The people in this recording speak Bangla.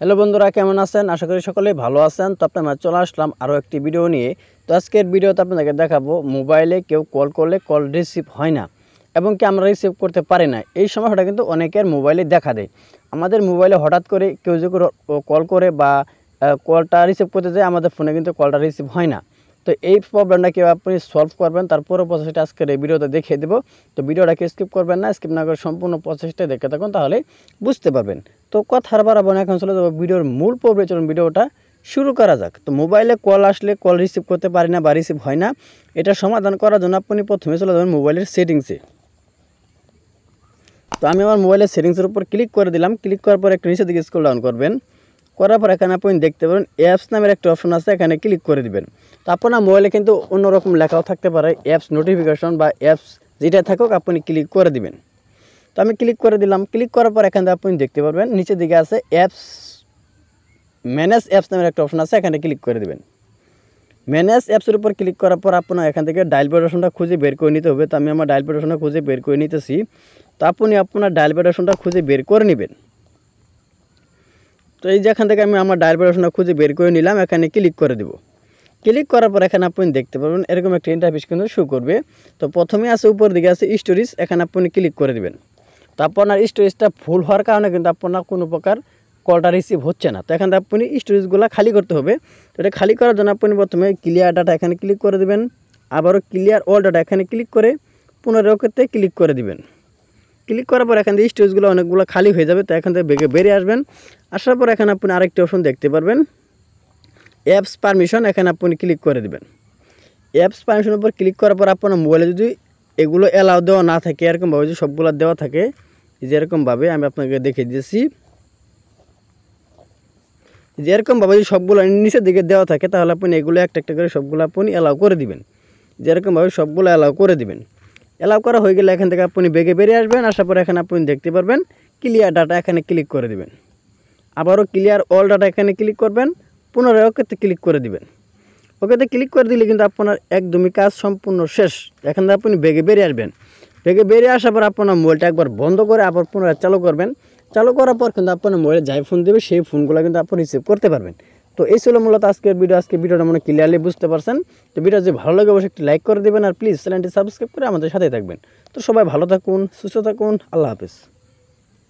হ্যালো বন্ধুরা, কেমন আছেন? আশা করি সকলেই ভালো আছেন। তো আপনারা চলে আসলাম আরও একটি ভিডিও নিয়ে। তো আজকের ভিডিওতে আপনাদেরকে দেখাবো মোবাইলে কেউ কল করলে কল রিসিভ হয় না এবং কি আমরা রিসিভ করতে পারি না। এই সমস্যাটা কিন্তু অনেকের মোবাইলে দেখা দেয়। আমাদের মোবাইলে হঠাৎ করে কেউ যদি কল করে বা কলটা রিসিভ করতে যায়, আমাদের ফোনে কিন্তু কলটা রিসিভ হয় না। তো এই প্রবলেমটা কীভাবে আপনি সলভ করবেন তার পুরো প্রসেসটা আজকের এই ভিডিওতে দেখিয়ে দেবো। তো ভিডিওটাকে স্কিপ করবেন না, স্কিপ না করে সম্পূর্ণ প্রসেসটা দেখে থাকুন, তাহলে বুঝতে পারবেন। তো কথার বাড়াবো না, এখন চলে যাবো ভিডিওর মূল পর্বে। চলুন ভিডিওটা শুরু করা যাক। তো মোবাইলে কল আসলে কল রিসিভ করতে পারি না বা রিসিভ হয় না, এটা সমাধান করার জন্য আপনি প্রথমে চলে যাবেন মোবাইলের সেটিংসে। তো আমি আমার মোবাইলের সেটিংসের উপর ক্লিক করে দিলাম। ক্লিক করার পর একটু নিচের দিকে স্ক্রল ডাউন করবেন। করার পর এখানে আপনি দেখতে পারেন অ্যাপস নামের একটা অপশন আছে, এখানে ক্লিক করে দিবেন। তো আপনার মোবাইলে কিন্তু অন্যরকম লেখাও থাকতে পারে, অ্যাপস নোটিফিকেশন বা অ্যাপস যেটা থাকুক আপনি ক্লিক করে দিবেন। তো আমি ক্লিক করে দিলাম। ক্লিক করার পর এখানে আপনি দেখতে পারবেন নিচের দিকে আছে অ্যাপস, ম্যানেজ অ্যাপস নামের একটা অপশন আছে, এখানে ক্লিক করে দিবেন। ম্যানেজ অ্যাপসের উপর ক্লিক করার পর আপনার এখান থেকে ডায়াল প্যাড অপশনটা খুঁজে বের করে নিতে হবে। তো আমি আমার ডায়াল প্যাড অপশনটা খুঁজে বের করে নিতেছি। তো আপনি আপনার ডায়াল প্যাড অপশনটা খুঁজে বের করে নেবেন। তো এই যে এখান থেকে আমি আমার ডায়াল প্যাড অপশনটা খুঁজে বের করে নিলাম, এখানে ক্লিক করে দেব। ক্লিক করার পর এখানে আপনি দেখতে পাবেন এরকম একটা ইন্টারফেস কিন্তু শো করবে। তো প্রথমে আছে উপর দিকে আছে স্টোরেজ, এখানে আপনি ক্লিক করে দিবেন। তো আপনার স্টোরেজটা ফুল হওয়ার কারণে কিন্তু আপনার কোনো প্রকার কলটা রিসিভ হচ্ছে না। তো এখানে আপনি স্টোরেজগুলো খালি করতে হবে। তো এটা খালি করার জন্য আপনি প্রথমে ক্লিয়ার ডাটা এখানে ক্লিক করে দেবেন, আবারও ক্লিয়ার অল ডাটা এখানে ক্লিক করে পুনরায় ওকেতে ক্লিক করে দিবেন। ক্লিক করার পর এখান থেকে স্টোরেজগুলো অনেকগুলো খালি হয়ে যাবে। তো এখান থেকে বেরিয়ে আসবেন। আসার পর এখানে আপনি আরেকটি অপশন দেখতে পারবেন অ্যাপস পারমিশন, এখানে আপনি ক্লিক করে দেবেন। অ্যাপস পারমিশনের উপর ক্লিক করার পর আপনার মোবাইলে যদি এগুলো অ্যালাউ দেওয়া না থাকে, এরকমভাবে যদি সবগুলো দেওয়া থাকে, যেরকমভাবে আমি আপনাকে দেখে দিয়েছি, যেরকমভাবে যদি সবগুলো নিচের দিকে দেওয়া থাকে, তাহলে আপনি এগুলো একটা একটা করে সবগুলো আপনি অ্যালাউ করে দিবেন। যেরকমভাবে সবগুলো অ্যালাউ করে দিবেন। অ্যালাউ করা হয়ে গেলে এখান থেকে আপনি বেরিয়ে আসবেন। আসার পর এখানে আপনি দেখতে পারবেন ক্লিয়ার ডাটা, এখানে ক্লিক করে দিবেন। আবারও ক্লিয়ার অল ডাটা এখানে ক্লিক করবেন, পুনরায় ওকেতে ক্লিক করে দিবেন। ওকেতে ক্লিক করে দিলে কিন্তু আপনার একদমই কাজ সম্পূর্ণ শেষ। এখান থেকে আপনি বেরিয়ে আসবেন। বেরিয়ে আসার পর আপনার মোবাইলটা একবার বন্ধ করে আবার পুনরায় চালু করবেন। চালু করার পর কিন্তু আপনার মোবাইলে যাই ফোন দেবে সেই ফোনগুলো কিন্তু আপনি রিসিভ করতে পারবেন। তো এই ছিল মূলত আজকের ভিডিও। ভিডিওটা মনে ক্লিয়ারলি বুঝতে পারছেন। তো ভিডিও যদি ভালো লাগে অবশ্যই একটি লাইক করে দেবেন, আর প্লিজ চ্যানেলটি সাবস্ক্রাইব করে আমাদের সাথে থাকবেন। তো সবাই ভালো থাকুন, সুস্থ থাকুন, আল্লাহ হাফেজ।